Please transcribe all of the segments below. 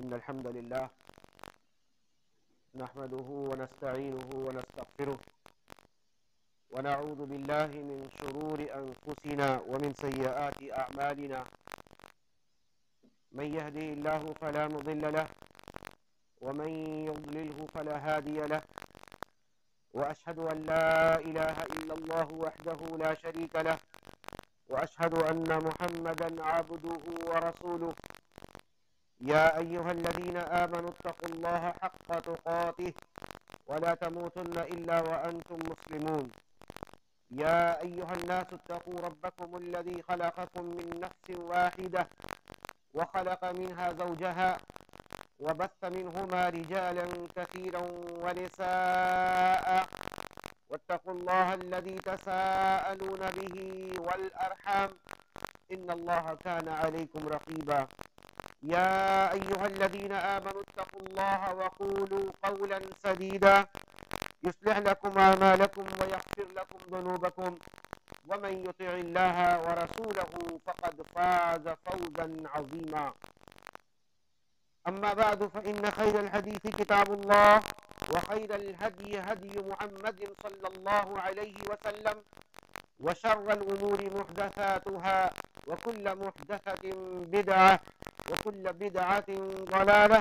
इन्नल हम्दुलिल्लाह नहमदुहु व नस्तईनुहु व नस्तगफिरुह व नऊज़ु बिल्लाहि मिन शुरूरि अनफुसिना व मिन सय्यिआति अअमालिना मन यहदिहिल्लाहु फला मुदिल्ल लहु व मन युद्लिल्हु फला हादिय लहु व अशहदु अन ला इलाहा इल्लल्लाहु वहदहु ला शरीका लहु व अशहदु अन्न मुहम्मदन अब्दुहु व रसूलुहु या अय्युहल्लज़ीना आमनु इत्तक़ुल्लाहा हक़्क़ तुक़ातिह व ला तमूतुन्ना इल्ला व अंतुम मुस्लिमून या अय्युहन्नासु इत्तक़ू रब्बकुमुल्लज़ी ख़लक़कुम मिन नफ्सिन वाहिदह व ख़लक़ मिनहा ज़ौजहा व बस्स मिनहुमा रिजालन कसीरन व निसाअ वत्तक़ुल्लाहा अल्लज़ी तसाअलूना बिही वल अरहम इन्नल्लाहा काना अलैकुम रक़ीबा या अय्युहल्लज़ीना आमनु इत्तक़ुल्लाहा व क़ूलू क़ौलन सदीदा युस्लिह लकुम अअमालकुम व यग़फिर लकुम ज़ुनूबकुम व मन युतिइल्लाहा व रसूलहु फ़क़द फ़ाज़ फ़ौज़न अज़ीमा अम्मा बअद फ़इन्न ख़ैरल हदीस किताबुल्लाह व ख़ैरल हदी हदी मुहम्मदिन सल्लल्लाहु अलैहि वसल्लम व शर्रल उमूरि मुहदसातुहा व कुल्ल मुहदसतिन बिदअह व कुल्ल बिदअतिन ज़लालह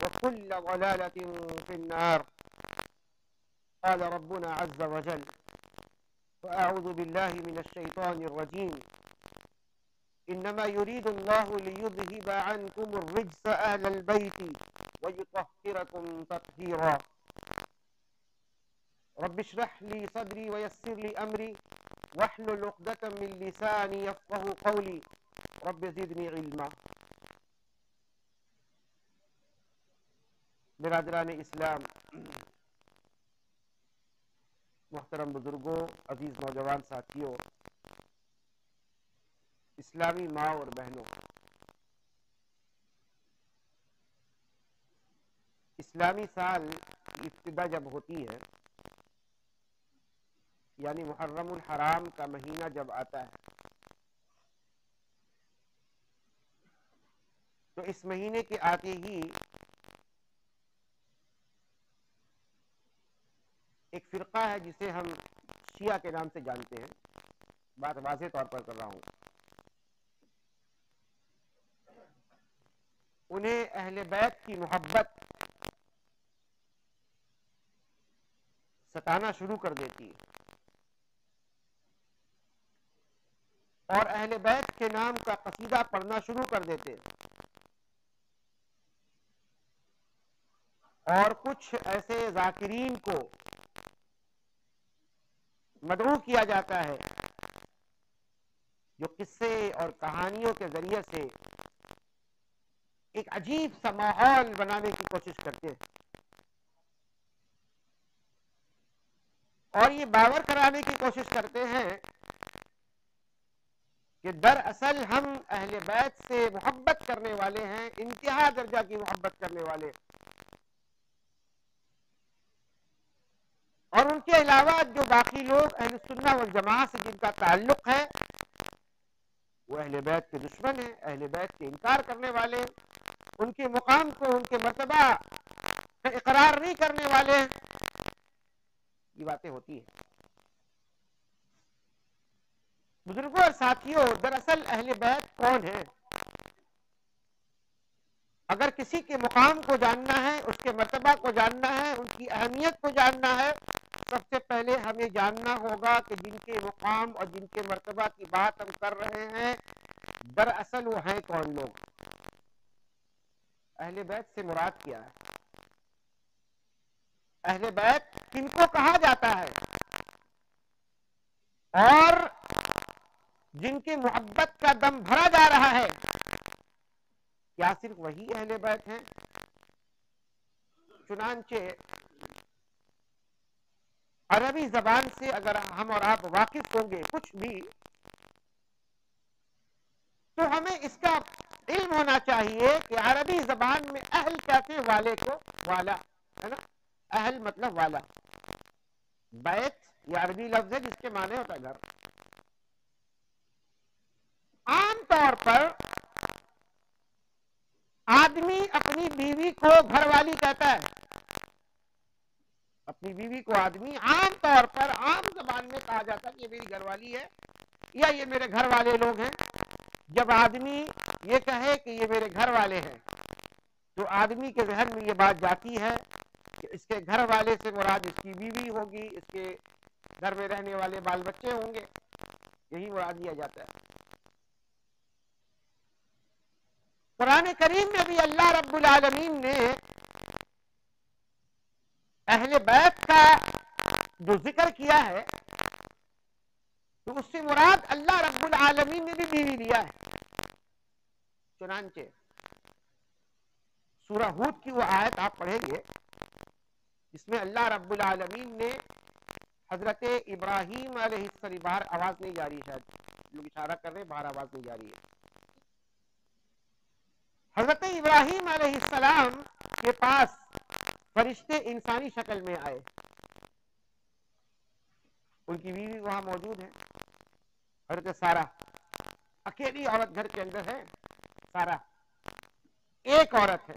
व कुल्ल ज़लालतिन फ़िन्नार क़ाल रब्बुना अज़्ज़ व जल फ़अऊज़ु बिल्लाहि मिनश शैतानिर रजीम इन्नमा युरीदुल्लाहु लियुज़हिबा अन्कुमुर रिज्स अहलल बैति व युतह्हिरकुम तत्हीरा रब्बि इश्रह ली सदरी व यस्सिर ली अमरी वहलुल उक़दतम मिन लिसानी यफ़क़हू क़ौली रब्बि ज़िदनी इल्मा। बिरादरान इस्लाम, मुहतरम बुजुर्गों, अजीज नौजवान साथियों, इस्लामी माँ और बहनों, इस्लामी साल की इब्तिदा जब होती है, यानी मुहर्रमुल हराम का महीना जब आता है, तो इस महीने के आते ही एक फिरका है जिसे हम शिया के नाम से जानते हैं। बात वाज़ेह तौर पर कर रहा हूं। उन्हें अहले बैत की मोहब्बत सताना शुरू कर देती है और अहले बैत के नाम का कसीदा पढ़ना शुरू कर देते हैं और कुछ ऐसे जाकिरीन को मदऊ किया जाता है जो किस्से और कहानियों के जरिए से एक अजीब सा माहौल बनाने की कोशिश करते हैं और ये बावर कराने की कोशिश करते हैं कि दरअसल हम अहले बैत से मोहब्बत करने वाले हैं, इंतहा दर्जा की मोहब्बत करने वाले हैं। और उनके अलावा जो बाकी लोग अहले सुन्नह वल जमाअत से जिनका ताल्लुक है वो अहले बैत के दुश्मन हैं, अहले बैत के इनकार करने वाले, उनके मुकाम को, उनके मर्तबा का इकरार नहीं करने वाले, ये बातें होती है। बुजुर्गों और साथियों, दरअसल अहले बैत कौन है? अगर किसी के मुकाम को जानना है, उसके मर्तबा को जानना है, उनकी अहमियत को जानना है, सबसे पहले हमें जानना होगा कि जिनके मुकाम और जिनके मर्तबा की बात हम कर रहे हैं, दरअसल वो हैं कौन लोग? अहले बैत से मुराद क्या है? अहले बैत किनको कहा जाता है? और जिनकी मोहब्बत का दम भरा जा रहा है, क्या सिर्फ वही अहले बैत हैं? चुनांचे अरबी जबान से अगर हम और आप वाकिफ होंगे कुछ भी, तो हमें इसका इल्म होना चाहिए कि अरबी जबान में अहल कहते वाले को, वाला है ना, अहल मतलब वाला, बैत ये अरबी लफ्ज है जिसके माने होता है घर। आमतौर पर आदमी अपनी बीवी को घरवाली कहता है, अपनी बीवी को आदमी आम तौर पर आम जबान में कहा जाता है कि ये मेरी घरवाली है या ये मेरे घर वाले लोग हैं। जब आदमी ये कहे कि ये मेरे घर वाले हैं तो आदमी के जहन में ये बात जाती है कि इसके घर वाले से मुराद इसकी बीवी होगी, इसके घर में रहने वाले बाल बच्चे होंगे, यही मुराद लिया जाता है। कुरान करीम में भी अल्लाह रब्बुल आलमीन ने अहले बैत का जो जिक्र किया है तो उससे मुराद अल्लाह रब्बुल आलमीन ने भी बीवी दिया है। चुनांचे सूरह हूद की वो आयत आप पढ़ेंगे जिसमें अल्लाह रब्बुल आलमीन ने हजरत इब्राहीम अलैहिस्सलाम, बाहर आवाज नहीं जा रही, शायद लोग इशारा कर रहे हैं बाहर आवाज नहीं जा रही है। हजरत इब्राहीम अलैहिस्सलाम के पास फरिश्ते इंसानी शक्ल में आए, उनकी बीवी वहां मौजूद है, हजरत सारा, अकेली औरत घर के अंदर है, सारा एक औरत है।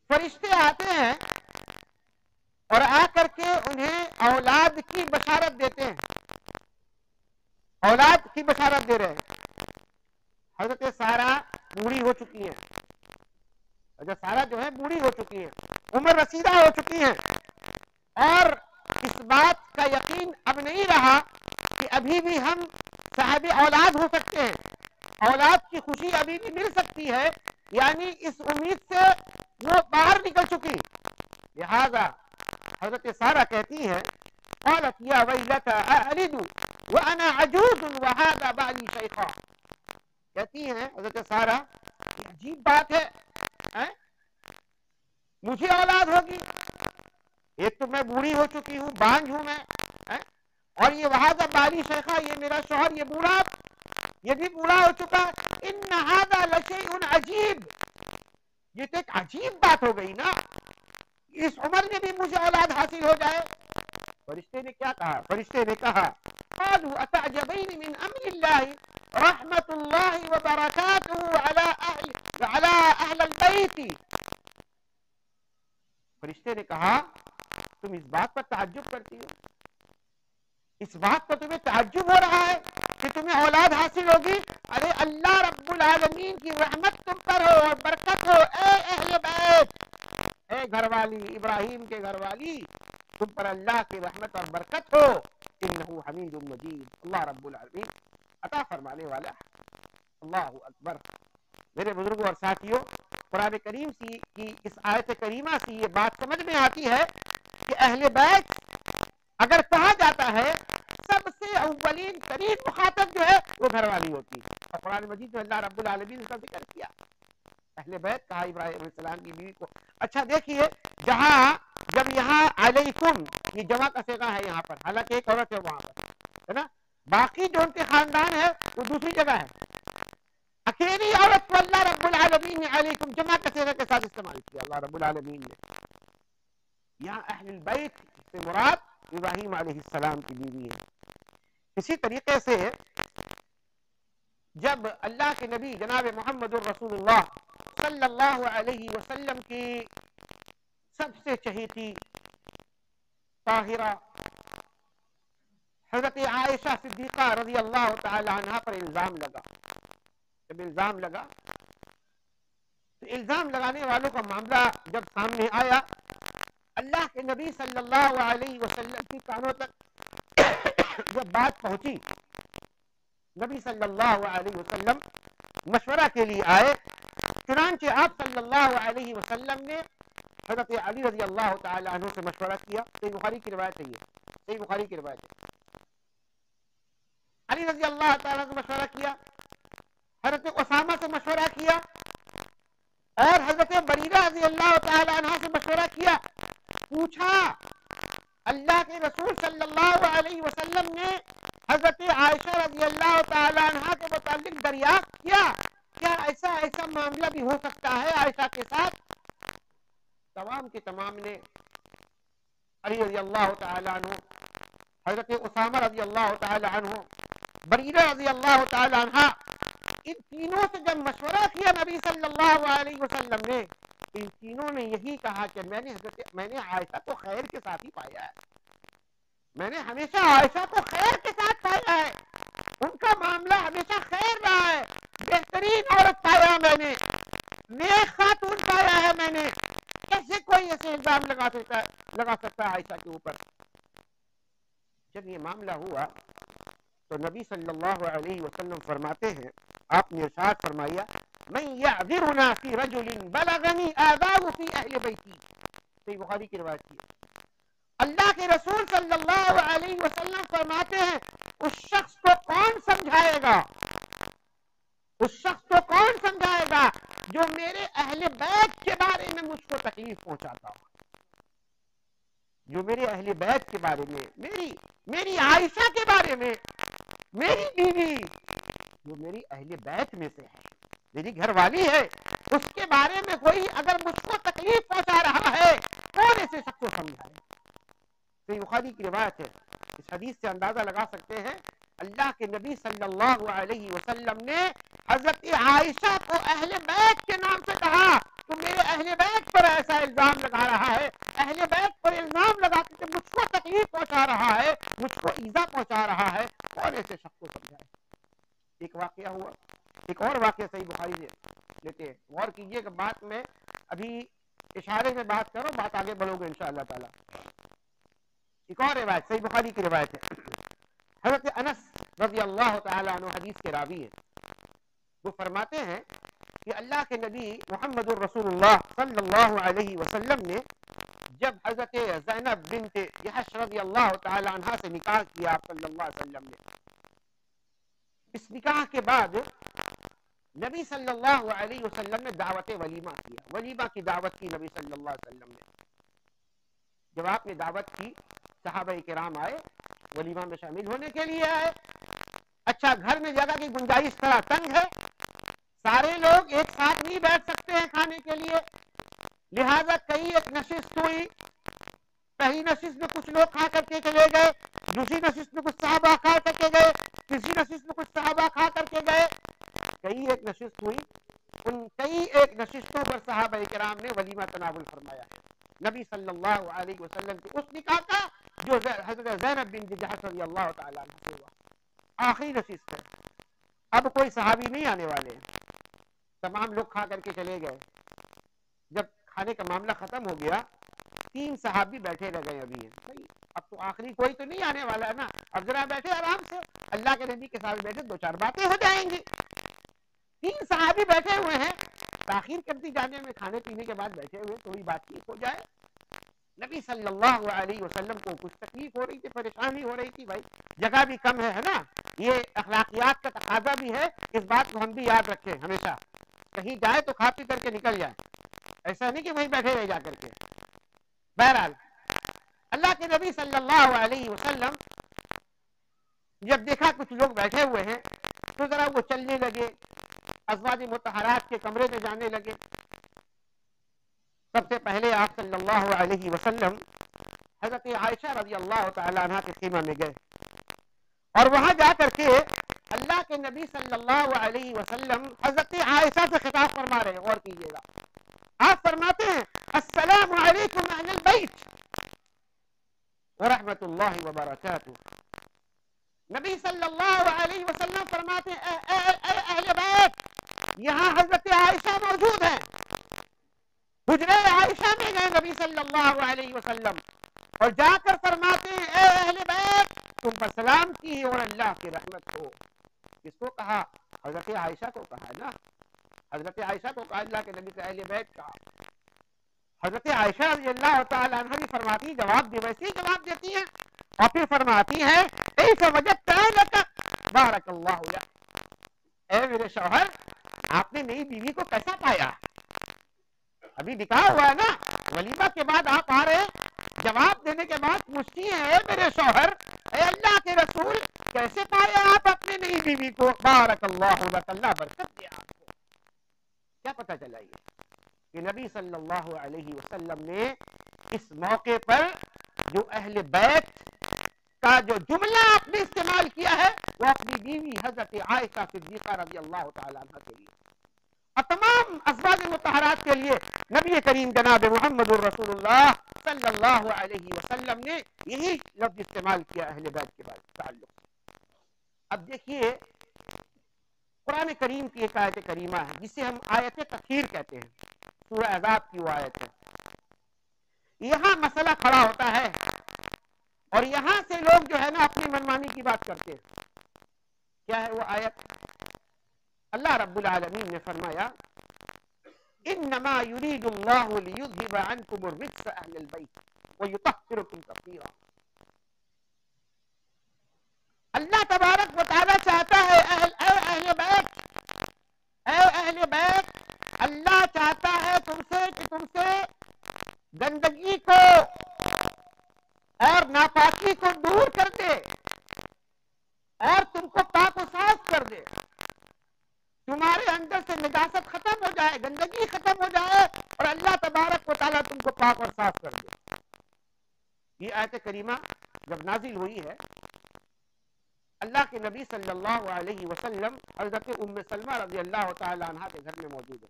फरिश्ते आते हैं और आकर के उन्हें औलाद की बशारत देते हैं, औलाद की बशारत दे रहे हैं। हजरत सारा बूढ़ी हो चुकी हैं, हजरत सारा जो है बूढ़ी हो चुकी हैं, उम्र रसीदा हो चुकी हैं और इस बात का यकीन अब नहीं रहा कि अभी भी हम साहिब औलाद हो सकते हैं, औलाद की खुशी अभी भी मिल सकती है, यानी इस उम्मीद से वो बाहर निकल चुकी। लिहाजा हजरत सारा कहती हैं क़ालत या वैलता अलिदु व अना अजूज़ व हाज़ा बाली शैख़ा, कहती हैं हजरत सारा अजीब बात है? मुझे औलाद होगी, एक तो मैं बूढ़ी हो चुकी हूँ, बांझ हूं मैं, और ये वहाजा बाली शैखा, ये मेरा शौहर ये बूढ़ा, ये भी बूढ़ा हो चुका। इन्न हाज़ा लशैउन अजीब, ये तो एक अजीब बात हो गई ना, इस उम्र में भी मुझे औलाद हासिल हो जाए। फरिश्ते ने क्या कहा? फरिश्ते ने कहा क़ालू अतअजबैन मिन अम्रिल्लाहि रहमतुल्लाहि व बरकातुहु अला अहलिल बैत। फरिश्ते ने कहा तुम इस बात पर ताज्जुब करती हो, इस बात पर तुम्हें ताज्जुब हो रहा है कि तुम्हें औलाद हासिल होगी? अरे अल्लाह रब्बुल आलमीन की रहमत तुम पर हो और बरकत हो, ए अहले बैत, ए घरवाली, इब्राहिम के घरवाली, तुम पर अल्लाह की रहमत और बरकत हो। इन्नहु हमीदुम मजीद, अल्लाह रब्बुल आलमीन अता फरमाने वाला। अल्लाहु अकबर। मेरे बुजुर्गों और साथियों, कुरान करीम की इस आयत करीमा से ये बात समझ में आती है कि अहले बैत अगर कहा जाता है सबसे अव्वलीन तरीन मुखातब जो है वो घरवाली होती है, और कुरान मजीद में अल्लाह रब्बुल आलमीन ने इसका जिक्र किया, अहले बैत कहा इब्राहीम अलैहिस्सलाम की बीवी को। अच्छा देखिए, जब यहाँ अलैकुम ये जमा का सेगा है यहाँ पर, हालांकि एक औरत है वहां पर, है ना, बाकी जो उनके खानदान है वो दूसरी जगह है, अकेली औरत को अल्लाह रब्बुल आलमीन ने अलैकुम जमा का सेगा के साथ इस्तेमाल किया। अल्लाह रब्बुल आलमीन ने यहाँ अहले बैत से मुराद इब्राहीम अलैहिस्सलाम की बीवी है। इसी तरीके से जब अल्लाह के नबी जनाब मोहम्मद रसूलुल्लाह सल्लल्लाहु अलैहि वसल्लम की सबसे चहेती ताहिरा हजरत आयशा सिद्दीका रज़ी अल्लाह तआला अन्हा पर इल्जाम लगा, जब इल्जाम लगा तो इल्जाम लगाने वालों का मामला जब सामने आया, अल्लाह के नबी सल्लल्लाहु अलैहि वसल्लम की कानों तक जब बात पहुंची, नबी सल्लल्लाहु अलैहि वसल्लम मशवरा के लिए आए। चुनांचे आप सल्लल्लाहु अलैहि वसल्लम ने हज़रत अली रज़ी अल्लाह तआला अन्हु से मशवरा किया। सही बुखारी की रिवायत है, ये सही बुखारी की रिवायत है। अली रज़ी अल्लाह तआला से मशवरा किया, हज़रत उसामा से मशवरा किया और हज़रत बरीरा रज़ी अल्लाह तआला अन्हा से मशवरा किया। पूछा, अल्लाह के रसूल सल्लल्लाहु अलैहि वसल्लम ने हज़रत आयशा रज़ी अल्लाह तआला अन्हा के मुताल्लिक दरियाफ्त किया, क्या ऐसा मामला भी हो सकता है आयशा के साथ? तमाम के तमाम ने अली रज़ी अल्लाह तआला अन्हु, हज़रत उसामा रज़ी अल्लाह तआला अन्हु, बरीरा रज़ी अल्लाह तआला अन्हा इन तीनों से जब मशवरा किया नबी सल्लल्लाहु अलैहि वसल्लम ने, इन तीनों ने यही कहा कि मैंने आयशा को खैर के साथ ही पाया है, मैंने हमेशा आयशा को खैर के साथ पाया है, उनका मामला हमेशा खैर रहा है, बेहतरीन औरत पाया मैंने, नेक खातून पाया है मैंने। कैसे कोई ऐसे इल्जाम लगा सकता है आयशा के ऊपर? जब ये मामला हुआ तो नबी सल्लल्लाहु अलैहि वसल्लम फरमाते हैं, आपने इरशाद फरमाया, मैं यअज़िरुना फी रजुलिन बलगनी आज़ाहु फी अहले बैती, सही बुखारी की रिवायत है। अल्लाह के रसूल सल्लल्लाहु अलैहि वसल्लम फरमाते हैं, उस शख्स को कौन समझाएगा, उस शख्स को कौन समझाएगा जो मेरे अहले बैत के बारे में मुझको तकलीफ पहुंचाता हो, जो मेरे अहले बैत के बारे में, मेरी आयशा के बारे में, मेरी बीवी जो मेरी अहले बैत में से है, मेरी घरवाली है, उसके बारे में कोई अगर मुझको तकलीफ पहुंचा रहा है, कौन ऐसे शख्स को समझाए? सही बुखारी की रिवायत है। इस हदीस से अंदाजा लगा सकते हैं अल्लाह के नबी सल्लल्लाहु अलैहि वसल्लम ने हजरत आयशा को अहले बैत के नाम से कहा, तो मेरे अहले बैत पर ऐसा इल्जाम लगा रहा है, अहले बैत पर इल्जाम लगा के मुझको तकलीफ पहुंचा रहा है, मुझको ईजा पहुंचा रहा है, कौन ऐसे शख्स को समझाए? एक वाकया हुआ, एक और वाकया सही बुखारी से लेते हैं, गौर कीजिएगा बात में, अभी इशारे में बात करो, बात आगे बढ़ोगे इंशाअल्लाह ताला। एक और रिवायत सही बुखारी की रिवायत है, हज़रत अनस रज़ियल्लाहु ताला अन्हु हदीस के रावी हैं, वो फरमाते हैं कि अल्लाह के नबी मुहम्मदुर रसूलुल्लाह सल्लल्लाहु अलैहि वसल्लम ने जब हज़रत ज़ैनब बिन्त जहश रज़ियल्लाहु ताला अन्हा से निकाह किया आप सल्लल्लाहु अलैहि वसल्लम ने, इस निकाह के बाद नबी सल्लल्लाहु अलैहि वसल्लम ने दावत वलीमा किया, वलीमा की दावत की नबी सल्लल्लाहु अलैहि वसल्लम ने। जब आपने दावत की, सहाबाए किराम आए, वलीमा में शामिल होने के लिए आए। अच्छा, घर में जगह की गुंजाइश थोड़ा तंग है, सारे लोग एक साथ नहीं बैठ सकते हैं खाने के लिए, लिहाजा कई एक नशिस्त हुई, पहली नशिस्त में कुछ लोग खा करके चले गए, दूसरी नशिस्त में कुछ सहाबा खा करके गए, तीसरी नशिस्त में कुछ सहाबा खा करके गए, कई एक नशिस्त हुई, उन कई एक नशिस्तों पर सहाबाए किराम ने वलीमा तनावुल फरमाया नबी सल्लल्लाहु अलैहि वसल्लम के उस निकाह का जो हज़रत ज़ैनब बिन्त जहश रज़ियल्लाहु ताला अन्हा से हुआ। आखिरी नशिस्त है, अब कोई सहाबी नहीं आने वाले, तमाम लोग खा करके चले गए। जब खाने का मामला खत्म हो गया, 3 सहाबी बैठे रह गए अभी हैं, भाई अब तो आखिरी कोई तो नहीं आने वाला है ना, अब जरा बैठे आराम से, अल्लाह के नबी के साथ बैठे, 2-4 बातें हो जाएंगी। 3 सहाबी बैठे हुए हैं, ताखीर करती जाने में, खाने पीने के बाद बैठे हुए, थोड़ी बातचीत हो जाए। नबी सल्लल्लाहु अलैहि वसल्लम को कुछ तकलीफ हो रही थी, परेशानी हो रही थी, भाई जगह भी कम है ना, ये अखलाकियात का तकाजा भी है, इस बात को हम भी याद रखें हमेशा, कहीं जाए तो खा पी करके निकल जाए, ऐसा नहीं कि वहीं बैठे रह जा करके। बहरहाल अल्लाह के नबी सल्लल्लाहु अलैहि वसल्लम जब देखा कुछ लोग बैठे हुए हैं, तो जरा वो चलने लगे, अज़वाज मुतहरात के कमरे में जाने लगे। सबसे पहले आप सल्लल्लाहु अलैहि वसल्लम हज़रत आयशा रज़ियल्लाहु ताला अन्हा के ख़ीमा में गए और वहां जाकर के अल्लाह के नबी सल्लल्लाहु अलैहि वसल्लम हज़रत आयशा से खिताब फरमा रहे हैं। गौर कीजिएगा, आप फरमाते हैं, अस्सलामु अलैकुम अहलल बैत व रहमतुल्लाहि व बरकातुहू। नबी सल्लल्लाहु अलैहि वसल्लम फरमाते हैं, अहले बैत, यहाँ हज़रत आयशा मौजूद है। हुजरे आयशा में गए नबी सल्लल्लाहु अलैहि वसल्लम और जाकर फरमाते हैं, ए अहले बैत, तुम पर सलाम की और अल्लाह की रहमत हो। किसको कहा? हजरत आयशा को कहा ना, हजरत आयशा को कहा, अल्लाह के नबी से अहले बैत कहा। हजरत आयशा रज़ियल्लाहु ताला अन्हा भी फरमाती, जवाब दे, वैसे ही जवाब देती है और फिर फरमाती है, कैफ़ वजदता लक बारकल्लाहु लक, ए मेरे शौहर, आपने नई बीवी को कैसा पाया? अभी निकाह हुआ है ना, वलीमा के बाद आप आ रहे, जवाब देने के बाद पूछती है, मेरे शौहर, अल्लाह के रसूल, कैसे पाया आप अपने नई बीवी को? बारकल्लाहु लक, अल्लाह बरकत दे आपको। क्या पता चला ये कि नबी सल्लल्लाहु अलैहि वसल्लम ने इस मौके पर जो अहले बैत का जो जुमला आपने इस्तेमाल किया है, वो अपनी बीवी हजरत आयशा सिद्दीका रज़ी अल्लाह तआला अन्हा के लिए और तमाम अज़वाज मुतहरात के लिए नबी करीम जनाब मुहम्मद रसूलुल्लाह सल्लल्लाहु अलैहि वसल्लम ने यही लफ्ज इस्तेमाल किया अहले बैत के बाद ताल्लुक। अब देखिए कुरान करीम की एक आयत करीमा है जिसे हम आयत तखीर कहते हैं, सूरह अज़ाब की वो आयत है। यहाँ मसला खड़ा होता है और यहाँ से लोग जो है ना अपनी मनमानी की बात करते हैं। क्या है वो आयत? अल्लाह रब्बुल आलमीन ने फरमाया इन्नमा युरीदुल्लाहु लियुज़हिब अन्कुमुर रिज्स अहलल बैत व युतह्हिरकुम तत्हीरा। अल्लाह तबारक व तआला चाहता है अहले बैत, अल्लाह चाहता है तुमसे कि तुमसे गंदगी को और नापाकी को दूर कर दे और तुमको पाक व साफ कर दे, तुम्हारे अंदर से निजासत खत्म हो जाए, गंदगी खत्म हो जाए और अल्लाह तबारक व तआला तुमको पाक और साफ कर दे। ये आयत करीमा जब नाजिल हुई है, अल्लाह के नबी सल्लल्लाहु अलैहि वसल्लम हज़रत उम्मे सलमा रज़ी अल्लाह तआला अन्हा के घर में मौजूद है।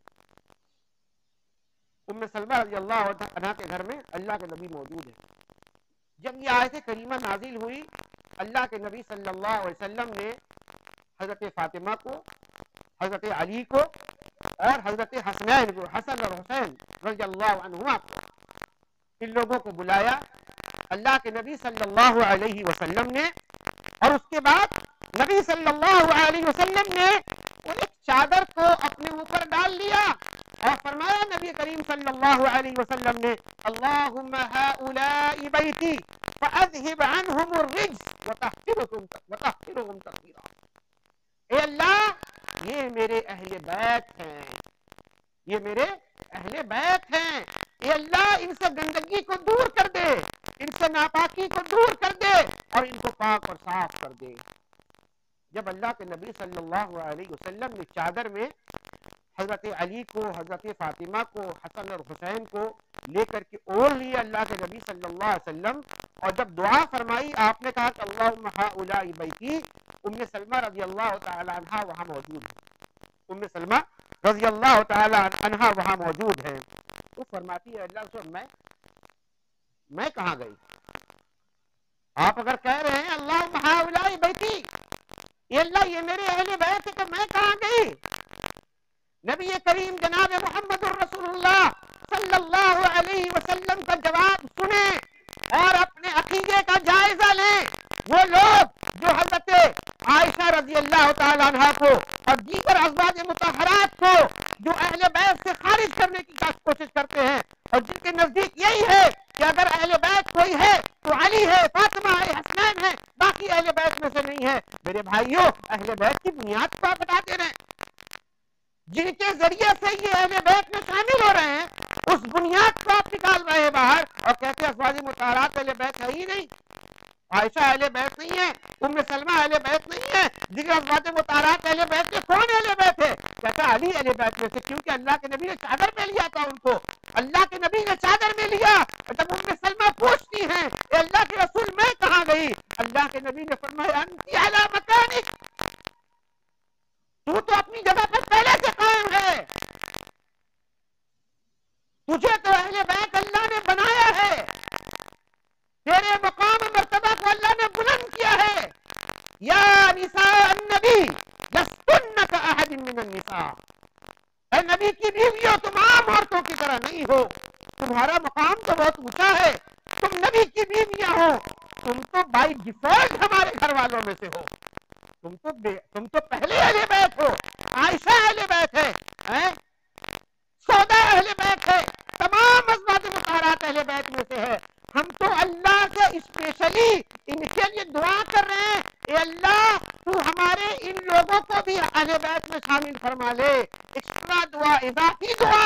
उम्मे सलमा रज़ी अल्लाह अन्हा के घर में अल्लाह के नबी मौजूद है। जब ये आयत करीमा नाजिल हुई, अल्लाह के नबी सल्लल्लाहु अलैहि वसल्लम ने हज़रत फातिमा को, हज़रत अली को और हज़रत हसनैन को, हसन और हुसैन रज़ी अल्लाह अन्हुमा को, इन लोगों को बुलाया अल्लाह के नबी सल्लल्लाहु अलैहि वसल्लम ने। और उसके बाद नबी सल्लल्लाहु अलैहि वसल्लम ने वो एक चादर को अपने ऊपर डाल लिया और फरमाया नबी करीम सल्लल्लाहु अलैहि वसल्लम ने अल्लाहुम्मा हाउलाई बैती फअज़हिब अन्हुमुर रिज्स व तत्हीरहुम तत्हीरा। ए अल्लाह, ये मेरे अहले बैत हैं, ये मेरे अहले बैत हैं, ये अल्लाह इनसे गंदगी को दूर कर दे, इनसे नापाकी को दूर कर दे और इनको पाक और साफ कर दे। जब अल्लाह के नबी सल्लल्लाहु अलैहि वसल्लम ने चादर में हजरत अली को, हजरत फातिमा को, हसन और हुसैन को लेकर के ओढ़ लिया अल्लाह के नबी सल्लल्लाहु अलैहि वसल्लम, और जब दुआ फरमाई आपने कहा कि अल्लाहुम्मा हाउलाई बैती, उम्मे सलमा रज़ी अल्लाह तआला अन्हा वहां मौजूद है। उम्मे सलमा रज़ी अल्लाह तआला अन्हा वहां मौजूद है। तो फरमाती है अल्लाह से मैं कहां गई? आप अगर कह रहे हैं अल्लाहुम्मा हाउलाई बैती, ये अल्लाह ये मेरे अहले बैत है, तो मैं कहां गई? नबी करीम जनाब मुहम्मद रसूलुल्लाह सल्लल्लाहु अलैहि वसल्लम का जवाब सुने और अपने अकीदे का जायजा लें। वो लोग जो हजरत आयशा रज़ी अल्लाह तआला अन्हा को और दीगर अज़वाज मुतहरात को जो अहले बैत से खारिज करने की कोशिश करते हैं और जिनके नजदीक यही है कि अगर अहले बैत कोई है तो अली है, फातिमा है, हसनैन है, बाकी अहले बैत में से नहीं है। मेरे भाइयों, अहले बैत की बुनियाद को आप बताते रहे, जिनके जरिए से ये अहले बैत में शामिल हो रहे हैं, उस बुनियाद को आप निकाल रहे हैं बाहर और कहते हैं अज़वाज मुतहरात अहले बैत है ही नहीं, आयशा अहले बैत नहीं है, उम्मे सलमा अहले बैत नहीं है, जिनके अज़वाज मुतहरात अहले बैत के कौन अहले बैत है? कहता अली अहले बैत में से, क्योंकि अल्लाह के नबी ने चादर में लिया था उनको, अल्लाह के नबी ने चादर में लिया। जब उम्मे सलमा पूछती हैं अल्लाह के रसूल मैं कहां गई, अल्लाह के नबी ने फरमाया अंती अला मकानिक, तू तो अपनी जगह पर पहले से कायम है, तुझे तो अहले बैत अल्लाह ने बनाया है, तेरे मकाम मर्तबा को अल्लाह ने बुलंद किया है। या निसा अन्नबी लस्तुन्ना का अहदिन मिनन निसा, ऐ नबी की बीवियों तुम आम औरतों की तरह नहीं हो, तुम्हारा मकाम तो बहुत ऊंचा है, तुम नबी की बीवियां हो, तुम तो बाई डिफॉल्ट हमारे घर वालों में से हो, तुम तो पहले अहले बैत हो, आयशा अहले बैत है, सौदा अहले बैत है, तमाम अज़वाज मुतहरात अहले बैत में से है। हम तो अल्लाह से स्पेशली इनके लिए दुआ कर रहे हैं, ए अल्लाह तू हमारे इन लोगों को भी अहले बैत में शामिल फरमा ले। एक्स्ट्रा दुआ, इज़ाफ़ी दुआ,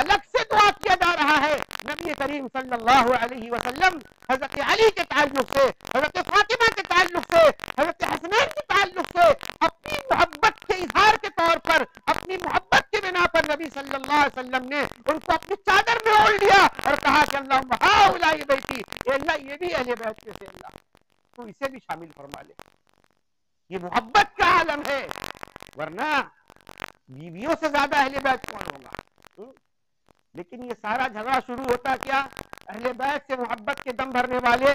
अलग से दुआ किया जा रहा है। नबी करीम सल्लल्लाहु अलैहि वसल्लम हज़रत अली के ताल्लुक से, हज़रत फातिमा के ताल्लुक से, हज़रत हसनैन के ताल्लुक से अपनी मोहब्बत के इजहार के तौर पर, अपनी मोहब्बत के बिना पर नबी सल्लल्लाहु अलैहि वसल्लम ने उनको अपनी चादर में ओढ़ लिया और कहा कि अल्लाहुम्मा हाउलाई बैती, अल्लाह ये भी अहले बैत में से, अल्लाह तू इसे भी शामिल फरमा ले। ये मोहब्बत का आलम है, वरना बीवियों से ज्यादा अहले बैत कौन होगा। लेकिन ये सारा झगड़ा शुरू होता क्या, अहले बैत से मोहब्बत के दम भरने वाले,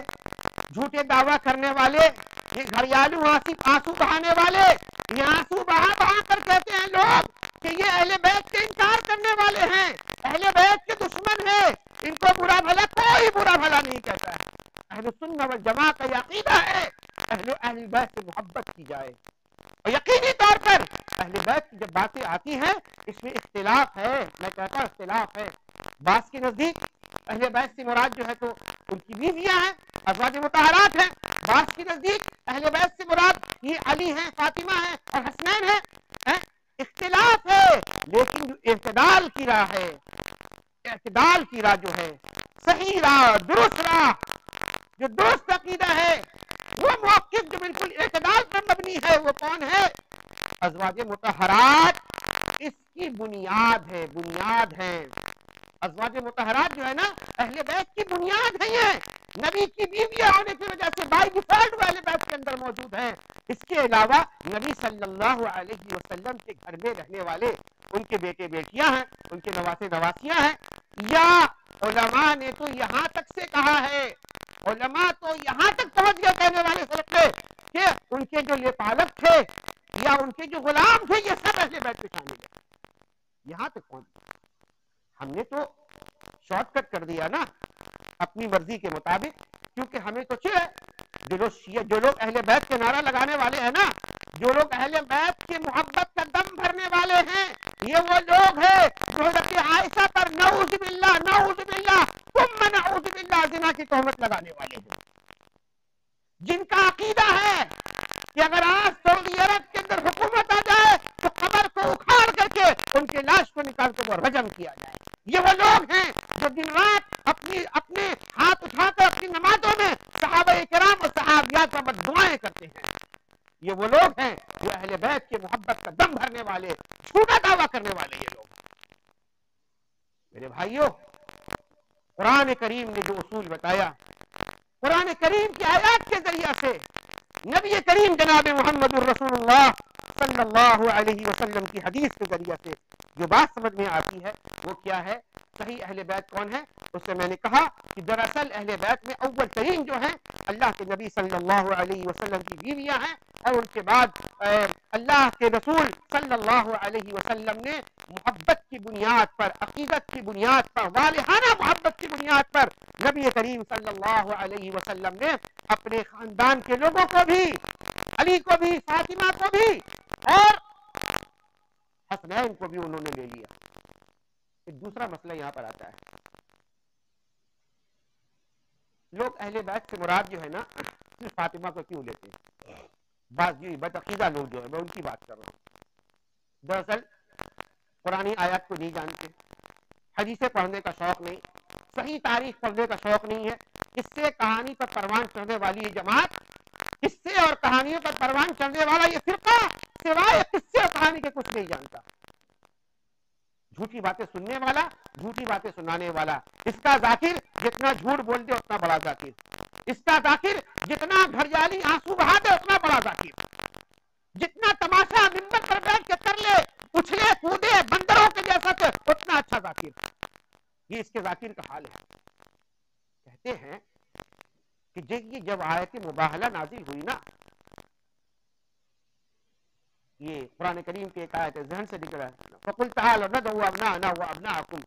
झूठे दावा करने वाले, ये घड़ियालू आंसू बहाने वाले, ये आंसू बहा बहा कर कहते हैं लोग कि ये अहले बैत के इनकार करने वाले हैं, अहले बैत के दुश्मन है, इनको बुरा भला कोई बुरा भला नहीं कहता है। अहले सुन्नत वल जमा का अकीदा है अहले बैत से मोहब्बत की जाए। और यकीनी तौर पर अहले बैत की जब बातें आती हैं इसमें इख्तिलाफ है, मैं कहता हूं इख्तिलाफ है। बास के नजदीक अहले बैत से मुराद जो है तो उनकी बीवियां हैं, अज़वाज मुतहरात हैं। बास के नजदीक अहले बैत से मुराद ये अली हैं, फातिमा हैं और हसनैन हैं। इख्तिलाफ है, लेकिन जो इत्दाल की राह है, इत्दाल की राह जो है, सही राह, दुरुस्त राह, जो दुरुस्त अकीदा है, वो मौक़िफ़ जो बिल्कुल इत्दाल पर मबनी है, वो कौन है? अज़वाज मुतहरात इसकी बुनियाद है, बुनियाद है। अज़वाज मुतहरात जो है ना, अहले बैत की बुनियाद है। ये नबी की बीवियां होने की वजह से बाय डिफॉल्ट अहले बैत के अंदर मौजूद है। इसके अलावा नबी सल्लल्लाहु अलैहि वसल्लम के घर में रहने वाले उनके बेटे बेटियां हैं, उनके नवासे नवासियां हैं। या उलमा ने तो यहाँ तक से कहा है, उलमा तो यहाँ तक पहुंच गए कहने वाले फरके कि उनके जो लेपालक थे या उनके जो गुलाम थे ये सब अहले बैत में शामिल है। यहाँ तक पहुंच, हमने तो शॉर्टकट कर दिया ना अपनी मर्जी के मुताबिक, क्योंकि हमें तो चाहिए जो लोग अहले बैत के नारा लगाने वाले हैं ना, जो लोग अहले बैत की मोहब्बत का दम भरने वाले हैं, ये वो लोग हैं जो हज़रत आयशा पर नऊज़ बिल्लाह तुम नऊज़ बिल्लाह ज़िना की तहमत लगाने वाले हैं, जिनका अकीदा है कि अगर आज सऊदी अरब के अंदर हुकूमत आ जाए तो कब्र को उखाड़ करके उनके लाश को निकाल कर वो रजम किया जाए। ये वो लोग हैं जो दिन रात अपने हाथ उठाकर अपनी नमाजों में सहाबा किराम और सहाबियात पर दुआएं करते हैं। ये वो लोग हैं जो अहले बैत के मोहब्बत का दम भरने वाले, झूठा दावा करने वाले ये लोग। मेरे भाइयों, कुरान करीम ने जो उसूल बताया, कुरान करीम की आयत के जरिए से, नबी करीम जनाब मोहम्मद रसूलुल्लाह सल्लल्लाहु अलैहि वसल्लम की हदीस के जरिए से जो बात समझ में आती है वो क्या है? सही अहले बैत कौन है? उससे मैंने कहा कि दरअसल अहले बैत में अव्वल तरीन जो है अल्लाह के नबी सल्लल्लाहु अलैहि वसल्लम की बीवियां हैं, और उनके बाद अल्लाह के रसूल सल्लल्लाहु अलैहि वसल्लम ने मोहब्बत की बुनियाद पर, अकीदत की बुनियाद पर, वालिहाना मोहब्बत की बुनियाद पर नबी करीम सल्लल्लाहु अलैहि वसल्लम ने अपने खानदान के लोगों को भी, अली को भी, फातिमा को भी और हसनैन को भी उन्होंने ले लिया। एक दूसरा मसला यहां पर आता है, लोग अहले बैत से मुराद जो है ना सिर्फ फातिमा को क्यों लेते हैं? बदअकीदा लोग जो है, मैं उनकी बात कर रहा हूं। दरअसल पुरानी आयत को नहीं जानते, हदीसें पढ़ने का शौक नहीं, सही तारीख पढ़ने का शौक नहीं है। किस्से कहानी पर परवान चढ़ने वाली ये जमात, किस्से और कहानियों पर परवान चढ़ने वाला ये फिरका सिवाय किस्से और कहानी के कुछ नहीं जानता। झूठी बातें सुनने वाला, झूठी बातें सुनाने वाला, इसका जाकिर जितना झूठ बोल दे उतना बड़ा जाकिर, इसका जाकिर जितना घड़ियाली आंसू बहा दे उतना बड़ा जाकिर, जितना तमाशा मिंबर पर बैठ के कर ले, उछले कूदे बंदरों के जैसा के उतना अच्छा जाकिर। ये इसके जाकिर का हाल है। कहते हैं कि जब आयत मुबाहला नाजिल हुई ना, ये कुरान करीम के एक आयत है, ज़हन से दिख रहा है, फ़कुल तआलू नदउ अब्नाअना व अब्नाअकुम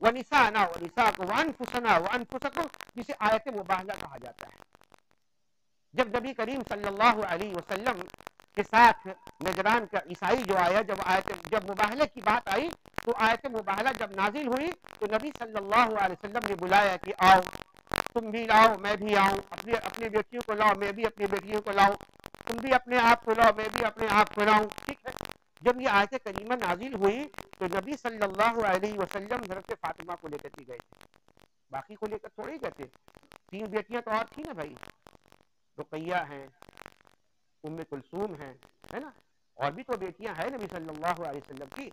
व निसाअना व निसाअकुम व अनफुसना व अनफुसकुम, जिसे आयत मुबाहला कहा जाता है। जब नबी करीम सल्लल्लाहु अलैहि वसल्लम के साथ नजरान का ईसाई जो आया, जब मुबाहले की बात आई तो आयत मुबाहला जब नाजिल हुई तो नबी सल्लल्लाहु अलैहि वसल्लम ने बुलाया कि आओ, तुम भी लाओ, मैं भी आऊं, अपनी बेटियों को लाओ, मैं भी अपनी बेटियों को लाऊं, तुम भी अपने आप को लाओ, मैं भी अपने आप को लाऊं। ठीक है। जब ये आयत करीमा नाजिल हुई तो नबी सल्लल्लाहु अलैहि वसल्लम हज़रत फातिमा को लेकर के गए थे, बाकी को लेकर थोड़े ही गए थे। 3 बेटियां तो और थी ना भाई, रुकैया हैं, उम्मे कुलसूम है ना, और भी तो बेटियां हैं नबी सल्लल्लाहु अलैहि वसल्लम की,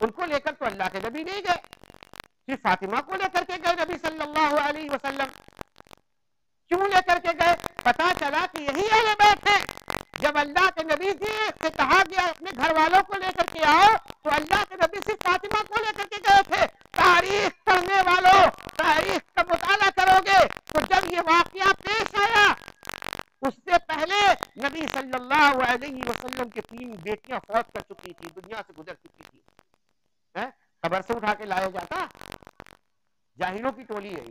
उनको लेकर तो अल्लाह के नबी नहीं गए, सिर्फ फातिमा को लेकर के गए नबी सल्लल्लाहु अलैहि वसल्लम। क्यों लेकर के गए? पता चला कि यही अहले बैत हैं जब अल्लाह के नबी से कहा गया अपने घर वालों को लेकर के आओ, तो अल्लाह के नबी सिर्फ फातिमा को लेकर के गए थे। तारीख पढ़ने वालों, तारीख का मुताला करोगे तो जब ये वाकया पेश आया, उससे पहले नबी सल्लल्लाहु अलैहि वसल्लम की 3 बेटियां फौत कर चुकी थी, दुनिया से गुजर चुकी थी। कब्र से उठा के लाया जाता। जाहिलों की टोली है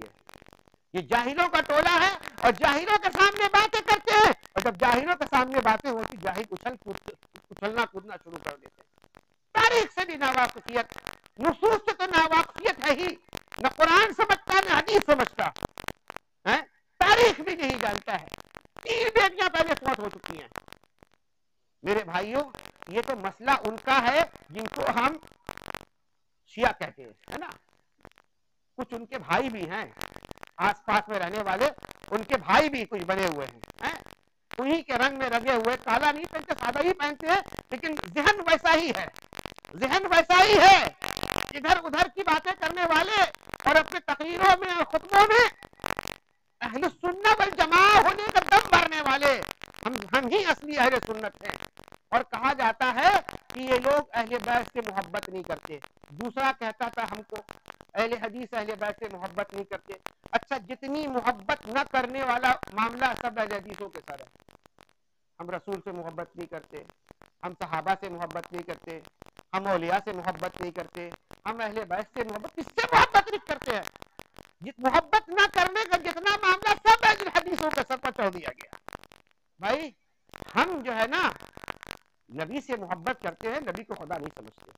ये जाहिलों का टोला है, और जाहिलों के सामने बातें करते हैं, और जब जाहिलों के सामने बातें होती, जाहिल उछलना कूदना शुरू कर देते हैं। तारीख से भी नावाकिफियत, नुसूस से तो नावाकिफियत है ही, न कुरान समझता न हदीस समझता है, तारीख भी नहीं जानता है। 3 बेटियां पहले फौत हो चुकी हैं। मेरे भाइयों, ये तो मसला उनका है जिनको हम शिया कहते हैं, है ना। कुछ उनके भाई भी हैं, आसपास में रहने वाले उनके भाई भी कुछ बने हुए हैं, उन्हीं के रंग में रंगे हुए, काला नहीं पहनते, सादा ही पहनते हैं, लेकिन जहन वैसा ही है, जहन वैसा ही है। इधर उधर की बातें करने वाले और अपने तकरीरों में और खुतबों में अहले सुन्नत वल जमाअत होने का दम भरने वाले हम ही असली अहले सुन्नत हैं। और कहा जाता है कि ये लोग अहले बैत से मोहब्बत नहीं करते। दूसरा कहता था हमको अहले हदीस अहले बैत से मोहब्बत नहीं करते। अच्छा, जितनी मोहब्बत न करने वाला मामला सब अहले हदीसों के सर है। हम रसूल से मोहब्बत नहीं करते, हम सहाबा से मोहब्बत नहीं करते, हम औलिया से मोहब्बत नहीं करते, हम अहले बैत से मोहब्बत, किससे मोहब्बत नहीं करते हैं? मोहब्बत न करने का जितना मामला सब अहले हदीसों के सर पर छोड़ दिया गया। भाई, हम जो है ना नबी से मोहब्बत करते हैं, नबी को खुदा नहीं समझते,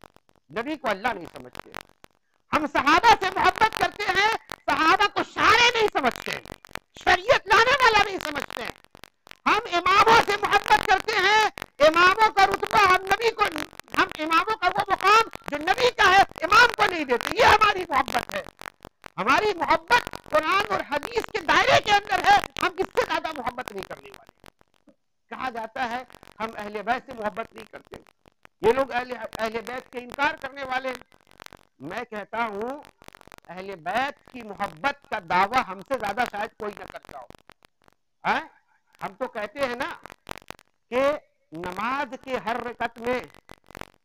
नबी को अल्लाह नहीं समझते। हम सहाबा से मोहब्बत करते हैं, सहाबा को शारे नहीं समझते, शरीयत लाने वाला नहीं समझते। हम इमामों से मोहब्बत करते हैं, इमामों का रुतबा हम नबी को, हम इमामों का वो मुकाम जो नबी का है इमाम को नहीं देते। ये हमारी मोहब्बत है। हमारी मोहब्बत कुरान और हदीस के दायरे के अंदर है, हम किससे ज्यादा मोहब्बत नहीं करने वाले। कहा जाता है हम अहले बैत से मोहब्बत नहीं करते, ये लोग अहले बैत के इनकार करने वाले। मैं कहता हूं अहले बैत की मोहब्बत का दावा हमसे ज्यादा शायद कोई न करता हो। हम तो कहते हैं ना कि नमाज के हर रकत में,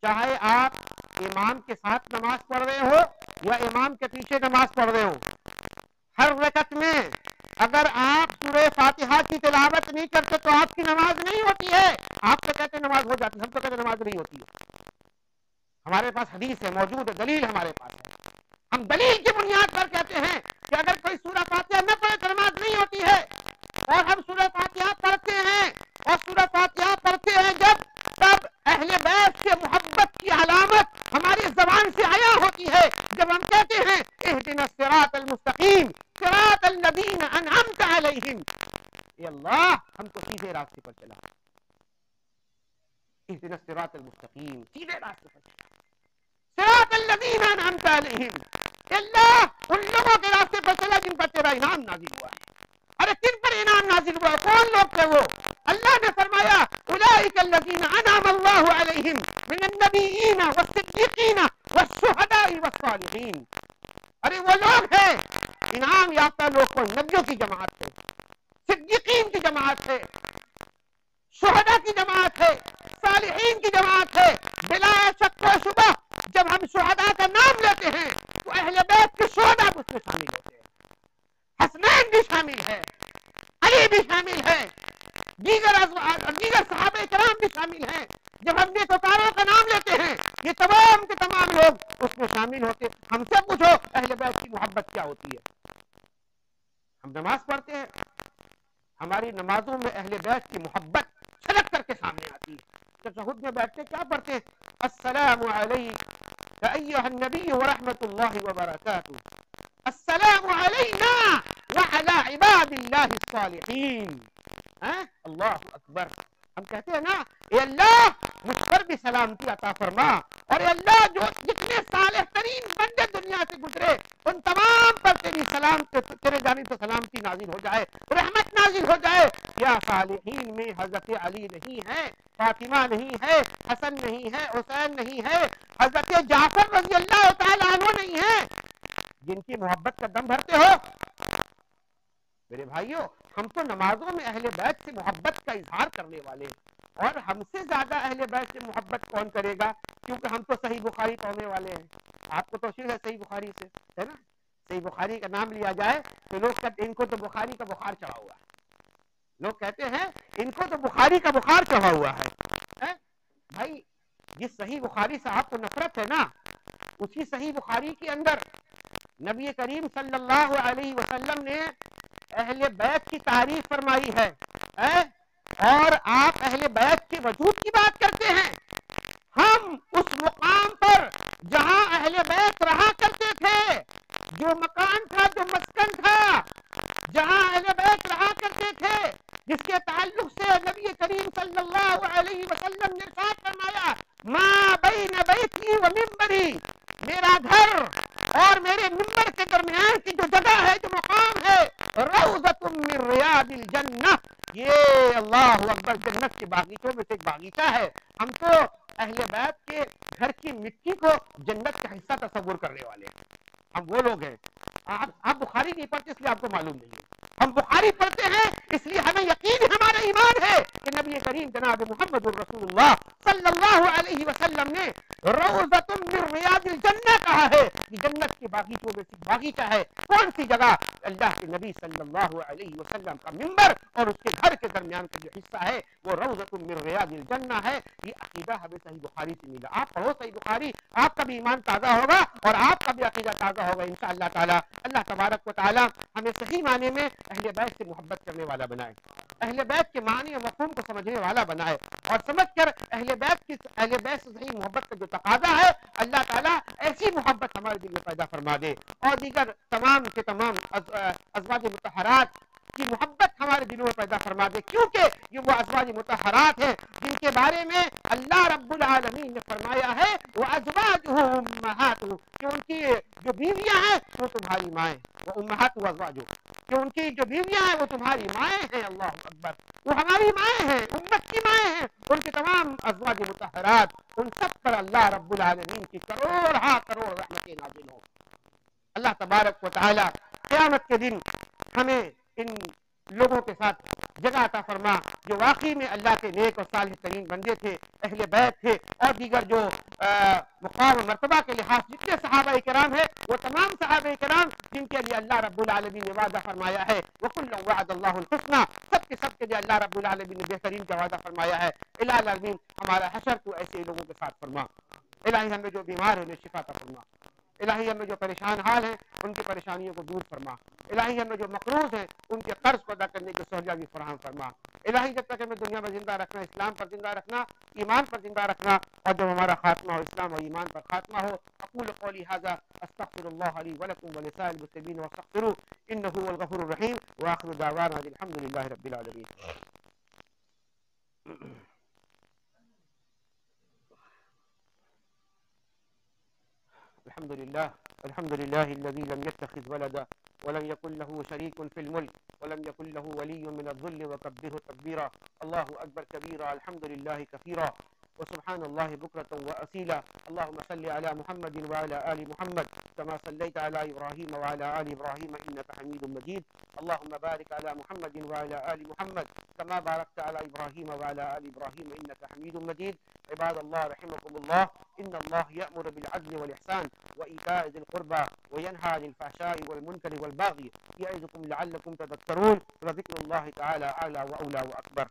चाहे आप इमाम के साथ नमाज पढ़ रहे हो या इमाम के पीछे नमाज पढ़ रहे हो, हर रकत में अगर आप सूरह फातिहा की तिलावत नहीं करते तो आपकी नमाज नहीं होती है। आप तो कहते नमाज हो जाती है, हम तो कहते नमाज नहीं होती है। हमारे पास हदीस है, मौजूद है, दलील हमारे पास है। हम दलील की बुनियाद पर कहते हैं कि अगर कोई सूरह फातिहा न पढ़े तो नमाज नहीं होती है। और हम सूरह फातिहा पढ़ते हैं, और सूरह फातिहा पढ़ते हैं जब, तब अहले बैत से मोहब्बत की अलामत हमारी जबान से आया होती है। जब हम कहते हैं इहदिना सिरातल मुस्तकीम सिरातल लज़ीना अनअमता अलैहिम, ये अल्लाह हमको सीधे रास्ते पर चला, इहदिना सिरातल मुस्तकीम, सीधे रास्ते पर चला, सिरातल लज़ीना अनअमता अलैहिम, अल्लाह उन लोगों के रास्ते पर चला जिन पर तेरा इनाम नाजिल हुआ। अरे किन पर इनाम नाजिल हुआ? कौन लोग थे वो? अल्लाह ने फरमाया उलाइका अल्लज़ीना अनअम अल्लाहु अलैहिम मिनन नबिय्यीना वस्सिद्दीक़ीना वस्शुहदाई वस्सालिहीन। अरे वो लोग हैं इनाम याफ्ता लोग, को नबियों की जमात है, सिद्दीकीन की जमात है, शुहदा की जमात है, सालिहीन की जमात है। बिला शक व शुबह जब हम शुहदा का नाम लेते हैं तो अहले बैत के शुहदा उसमें शामिल होते हैं। हसनैन भी शामिल है, अली भी शामिल है, दीगर सहाबे किराम भी शामिल हैं। जब हम नेकोकारों का नाम लेते हैं, ये तमाम के तमाम लोग उसमें शामिल होते। हमसे पूछो अहले बैत की मोहब्बत क्या होती है? हम नमाज पढ़ते हैं, हमारी नमाजों में अहले बैत की मोहब्बत छलक करके सामने आती है। तशहुद में बैठते क्या पढ़ते हैं? अस्सलामु अलैका अय्युहन नबी व रहमतुल्लाहि व बरकातुहू, अस्सलामु अलैना व अला इबादिल्लाहि स्सालिहीन। अल्लाहु अकबर। हम कहते हैं ना, ए अल्लाह मुझ पर भी सलामती अता फरमा, और ए अल्लाह जो जितने सालेह तरीन बंदे दुनिया से गुजरे उन तमाम पर तेरी सलाम, तेरे जानिब से सलामती नाजिल हो जाए, रहमत नाजिल हो जाए। या सालिहीन में हजरत अली नहीं है, फातिमा नहीं है, हसन नहीं है, हुसैन नहीं है, हजरत जाफर रज़ी अल्लाह तआला अन्हु नहीं है, जिनकी मोहब्बत का दम भरते हो। मेरे भाइयों, हम तो नमाजों में अहले बैत से मोहब्बत का इजहार करने वाले, और हमसे ज्यादा अहले बैत से मोहब्बत कौन करेगा, क्योंकि हम तो सही बुखारी पढ़ने वाले हैं। आपको तो है सही बुखारी से, है ना, सही बुखारी का नाम लिया जाए तो लोग कहते इनको तो बुखारी का बुखार चढ़ा हुआ है, लोग कहते हैं इनको तो बुखारी का बुखार चढ़ा हुआ है? भाई जिस सही बुखारी से आपको नफरत है ना, उसी सही बुखारी के अंदर नबी करीम सल्लल्लाहु अलैहि वसल्लम ने अहले बैत की तारीफ फरमाई है, और आप अहले बैत के वजूद की बात करते हैं। हम उस मुकाम पर जहां अहले बैत रहा करते थे, जो मकान था, जो मस्कन था, जहां अहले बैत रहा करते थे, जिसके ताल्लुक से नबी करीम सल्लल्लाहु अलैहि वसल्लम ने इरशाद फरमाया, मा बैन बैती व मिंबरी, मेरा घर और मेरे मिंबर के दरमियान की जो जगह है, जो मकाम है, रौज़तुम मिन रियादिल जन्नह, ये अल्लाहु अकबर जन्नत के बागीचों में से एक बागीचा है। हम तो अहले बैत के घर की मिट्टी को जन्नत का हिस्सा तस्वुर करने वाले हैं, हम वो लोग हैं। आप बुखारी नहीं पढ़ते इसलिए आपको मालूम नहीं है, हम बुखारी पढ़ते हैं इसलिए हमें यकीन, हमारा ईमान है कि नबी करीम जनाब मुहम्मदुर रसूलुल्लाह सल्लल्लाहु अलैहि वसल्लम ने रौज़तुम मिन रियादिल जन्नह कहा है कि जन्नत के बागीचों में से बागीचा है। कौन सी जगह? अल्लाह के नबी सल्लल्लाहु अलैहि वसल्लम का मिंबर और उसके घर के दरमियान का जो हिस्सा है वो रौज़तुम मिन रियादिल जन्नह है। ये अकीदा हमें सही बुखारी से मिला। आप पढ़ो सही बुखारी, आपका भी ईमान ताज़ा होगा और आपका भी अकीदा ताज़ा होगा इंशाअल्लाह ताला। अल्लाह तबारक व तआला हमें सही माने में अहले बैत से मोहब्बत करने वाला बनाए, अहले बैत के मानी और मफ़हूम को समझने वाला बनाए, और समझकर अहले बैत से सही मोहब्बत का जो तकाजा है, अल्लाह ताला ऐसी मोहब्बत हमारे दिल में पैदा फरमा दे, और दीगर तमाम के तमाम अज़वाज मुतहरात की मोहब्बत हमारे दिलों में पैदा फरमा दे, क्योंकि ये वो अज़वाज मुतहरात हैं जिनके बारे में अल्लाह रब्बुल आलमीन ने फरमाया है वो अज़वाजुहु उम्महातुहु, कि उनकी जो बीवियां हैं वो तुम्हारी माएँ, वो उम्महातु अज़वाजुहु, कि उनकी जो बीवियां हैं वो तुम्हारी माएँ हैं। अल्लाह अकबर, वो हमारी माएँ हैं, उम्मत की माएँ हैं। उनके तमाम अज़वाज मुतहरात, उन सब पर अल्लाह रब्बुल आलमीन की करोड़ रहमतें नाज़िल हो। अल्लाह तबारक व तआला क़यामत के दिन हमें इन लोगों के साथ जगह अता फरमा जो वाकई में अल्लाह के नेक और सालिह तरीन बंदे थे, अहले बैत थे, और दीगर जो मुकाम और मर्तबा के लिहाज जितने सहाबा किराम है, वो तमाम सहाबा किराम जिनके लिए अल्लाह रब्बुल आलमीन ने वादा फरमाया है, वकुल्लुन वअदल्लाहुल हुस्ना, सबके लिए अल्लाह रब्बुल आलमीन ने बेहतरीन का वादा फरमाया है। इलाही आलमीन हमारा हशर तो ऐसे लोगों के साथ फरमा। इलाही हमें जो बीमार है उन्हें शिफा अता फरमा। इलाही हमें जो परेशान हाल हैं उनकी परेशानियों को दूर फरमा। इलाही हमें जो मकरूज हैं उनके कर्ज को अदा करने की सहूलियत भी फराहम फरमा। इलाही जब तक हमें दुनिया में जिंदा रखना, इस्लाम पर जिंदा रखना, ईमान पर जिंदा रखना, और जब हमारा खात्मा हो इस्लाम और ईमान पर खात्मा हो। अक़ूलु क़ौली हाज़ा अस्तग़फ़िरुल्लाह ली व लकुम व लिसाइरिल मुस्लिमीन वस्तग़फ़िरूहु इन्नहु हुवल गफ़ूरुर रहीम व आख़िरु दअवाना अल्हम्दुलिल्लाहि रब्बिल आलमीन। अल्हम्दुलिल्लाहिल्लज़ी लम यत्तखिज़ वलदा वलम यकुल लहू शरीकुन फिल मुल्क वलम यकुल लहू वलिय्युन मिनज़ ज़ुल्लि वकब्बिरहु तकबीरा। अल्लाहु अकबर कबीरा, अल्हम्दुलिल्लाहि कसीरा, व सुब्हानल्लाहि बुक्रतन व असीला। अल्लाहुम्मा सल्लि अला मुहम्मदिन व अला आलि मुहम्मद कमा सल्लैता अला इब्राहीम व अला आलि इब्राहीम इन्नका हमीदुम मजीद। अल्लाहुम्मा बारिक अला मुहम्मदिन व अला आलि मुहम्मद कमा बारकता अला इब्राहीम व अला आलि इब्राहीम इन्नका हमीदुम मजीद। इबादल्लाह रहिमकुमुल्लाह, इन्नल्लाह यअमुरु बिल अदलि वल इहसान व ईताइ ज़िल क़ुरबा व यनहा अनिल फ़हशाइ वल मुनकरि वल बाग़ि यइज़ुकुम लअल्लकुम तज़क्करून। व ज़िक्रुल्लाहि तआला अअला व औला व अकबर।